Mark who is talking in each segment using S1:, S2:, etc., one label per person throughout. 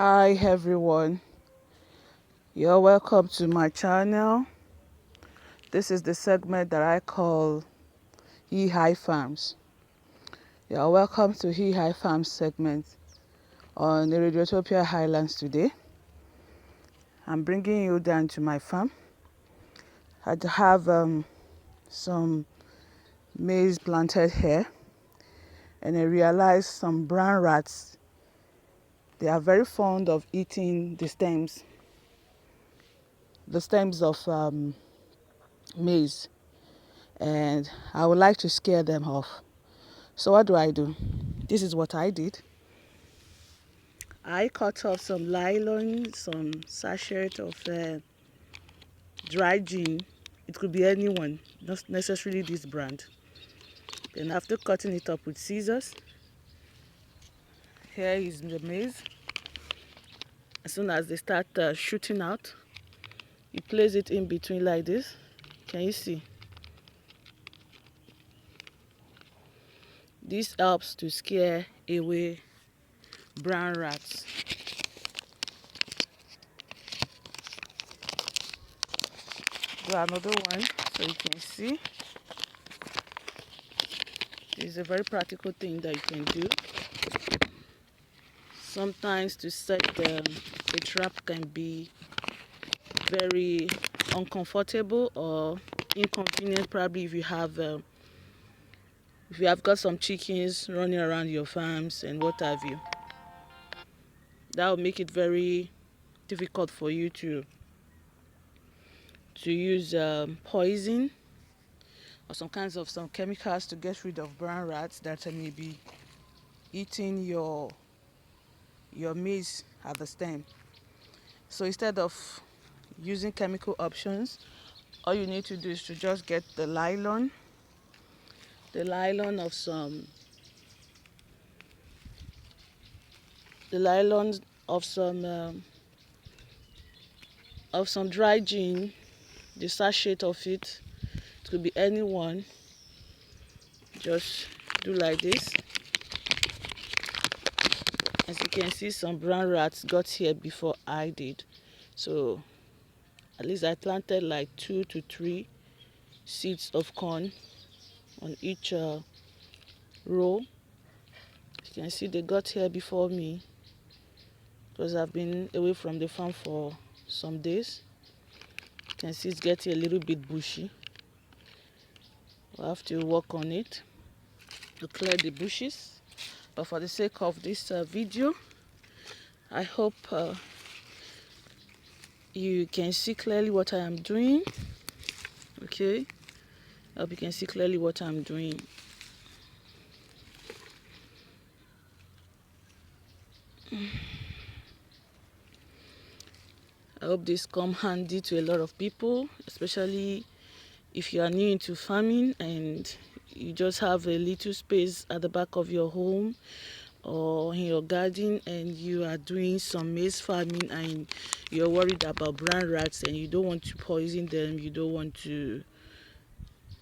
S1: Hi everyone, you're welcome to my channel. This is the segment that I call E.I Farms. You're welcome to E.I Farms Segment on Ereduatopia Highlands today. I'm bringing you down to my farm. I have some maize planted here, and I realized some brown rats. They are very fond of eating the stems of maize, and I would like to scare them off. So what do? This is what I did. I cut off some nylon, some sachet of dry gin. It could be anyone, not necessarily this brand. Then after cutting it up with scissors, here is the maize. As soon as they start shooting out, you place it in between like this. Can you see? This helps to scare away brown rats. Do another one so you can see. It's a very practical thing that you can do. Sometimes to set a trap can be very uncomfortable or inconvenient, probably if you have got some chickens running around your farms and what have you. That will make it very difficult for you to use poison or some chemicals to get rid of brown rats that may be eating your maize at the stem. So instead of using chemical options, all you need to do is to just get the nylon of some dry gin, the sachet of it. It could be anyone. Just do like this. As you can see, some brown rats got here before I did. So at least I planted like 2 to 3 seeds of corn on each row. You can see they got here before me because I've been away from the farm for some days. You can see it's getting a little bit bushy. We'll have to work on it to clear the bushes. But for the sake of this video, I hope you can see clearly what I am doing. Okay, I hope you can see clearly what I'm doing. I hope this come handy to a lot of people, especially if you are new into farming and you just have a little space at the back of your home or in your garden and you are doing some maize farming and you're worried about brown rats and you don't want to poison them, you don't want to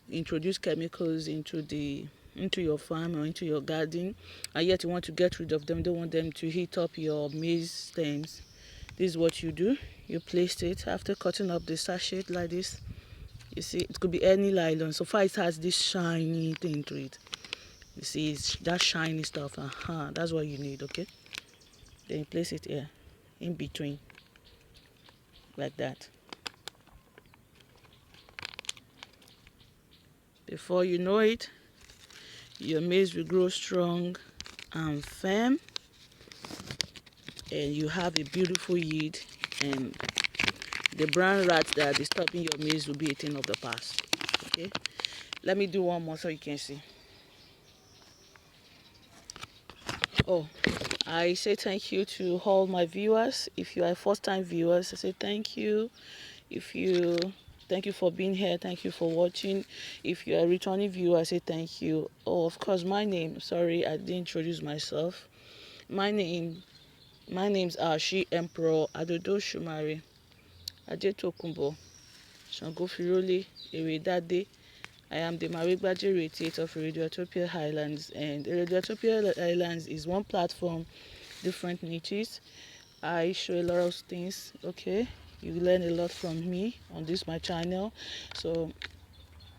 S1: introduce chemicals into your farm or into your garden, and yet you want to get rid of them, don't want them to heat up your maize stems. This is what you do. You place it after cutting up the sachet like this. You see, it could be any nylon. So far it has this shiny thing to it. You see, it's that shiny stuff. That's what you need, okay? Then you place it here, in between, like that. Before you know it, your maize will grow strong and firm, and you have a beautiful yield, and the brown rats that are disturbing your maize will be a thing of the past. Okay, let me do one more so you can see. Oh, I say thank you to all my viewers. If you are first-time viewers, I say thank you. Thank you for being here. Thank you for watching. If you are a returning viewer, I say thank you. Oh, of course, my name. Sorry, I didn't introduce myself. My names are SheEmperor, AdodoOsumare, Ajetokunbo, Sangofirole, Eredade. I am the Marigbaji Radiate of Ereduatopia Highlands, and Ereduatopia Highlands is one platform, different niches. I show a lot of things. Okay, you learn a lot from me on this my channel. So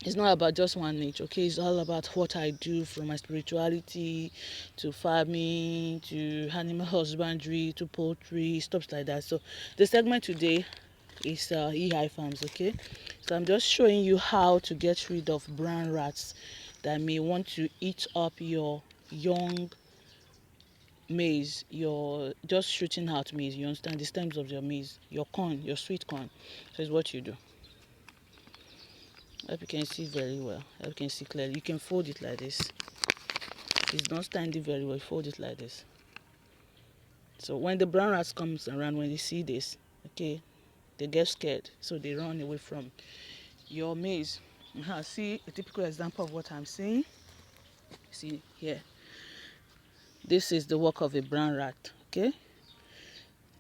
S1: it's not about just one niche. Okay, it's all about what I do, from my spirituality to farming to animal husbandry to poultry, stuff like that. So the segment today is E.I Farms. Okay, so I'm just showing you how to get rid of brown rats that may want to eat up your young maize, your just shooting out maize. You understand, the stems of your maize, your corn, your sweet corn. So it's what you do. I hope you can see very well. I hope you can see clearly. You can fold it like this. It's not standing very well. Fold it like this. So when the brown rats comes around, when they see this, okay, they get scared, so they run away from your maize. See a typical example of what I'm saying. See here. This is the work of a brown rat. Okay,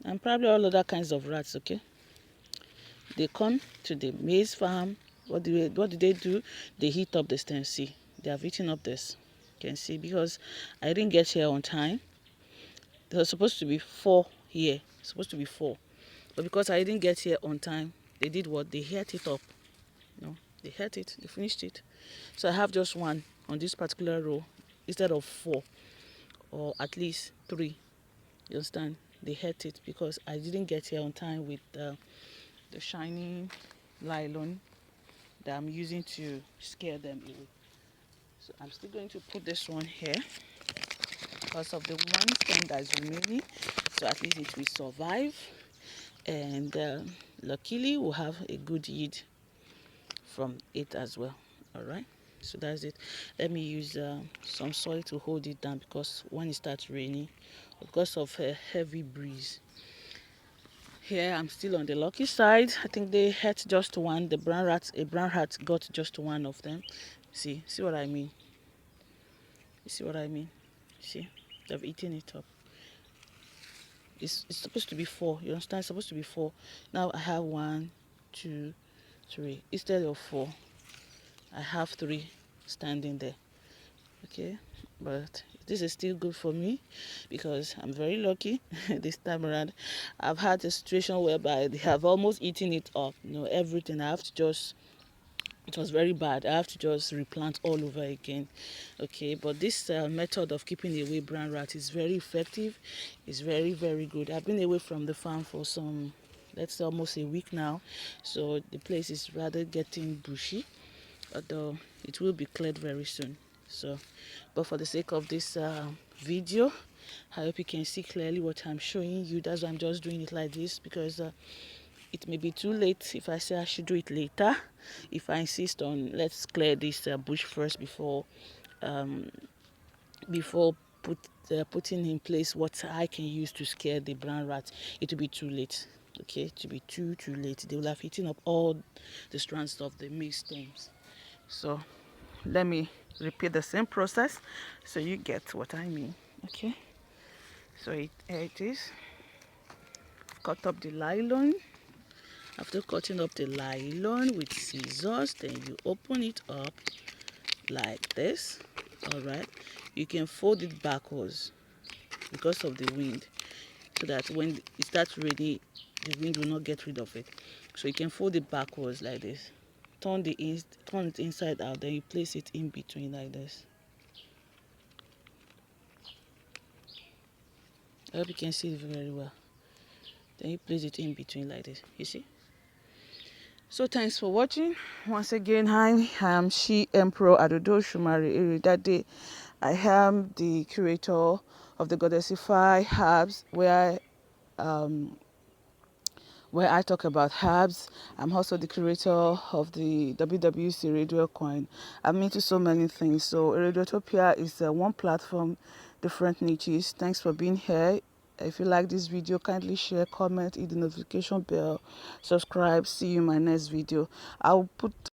S1: and probably all other kinds of rats. Okay, they come to the maize farm. What do they do? They heat up the stem. See, they have eaten up this. You can see, because I didn't get here on time. There was supposed to be 4 here. Supposed to be 4. But because I didn't get here on time, they did what? They ate it up. No, they ate it. They finished it. So I have just 1 on this particular row instead of 4, or at least 3. You understand? They ate it because I didn't get here on time with the shiny nylon that I'm using to scare them away. So I'm still going to put this one here because of the one stem that is remaining, so at least it will survive, and luckily we'll have a good yield from it as well. All right, so that's it. Let me use some soil to hold it down, because when it starts raining, because of a heavy breeze here, I'm still on the lucky side. I think they had just 1. A brown rat got just 1 of them. See what I mean? You see what I mean? See, they've eaten it up. It's supposed to be 4. You understand? It's supposed to be 4. Now I have 1, 2, 3. Instead of 4, I have 3 standing there. Okay, but this is still good for me because I'm very lucky this time around. I've had a situation whereby they have almost eaten it up. Everything. I have to just, it was very bad. I have to just replant all over again. Okay, but this method of keeping away brown rat is very effective. It's very, very good. I've been away from the farm for some, let's say, almost a week now, so the place is rather getting bushy, although it will be cleared very soon. So, but for the sake of this video, I hope you can see clearly what I'm showing you. That's why I'm just doing it like this, because it may be too late if I say I should do it later. If I insist on let's clear this bush first before putting in place what I can use to scare the brown rats, it will be too late. Okay, it will be too late. They will have eaten up all the strands of the maize stems. So let me repeat the same process so you get what I mean. Okay, so here it is. Cut up the nylon. After cutting up the nylon with scissors, then you open it up like this. All right, you can fold it backwards because of the wind, so that when it starts raining, the wind will not get rid of it. So you can fold it backwards like this. Turn it inside out, then you place it in between like this. I hope you can see it very well. Then you place it in between like this. You see? So thanks for watching. Once again, hi, I am SheEmperor AdodoOsumare Eredade. I am the curator of the Goddexify Herbs, where I talk about herbs. I'm also the curator of the AseEredua coin. I'm into so many things. So Ereduatopia is one platform, different niches. Thanks for being here. If you like this video, kindly share, comment, hit the notification bell, subscribe. See you in my next video. I'll put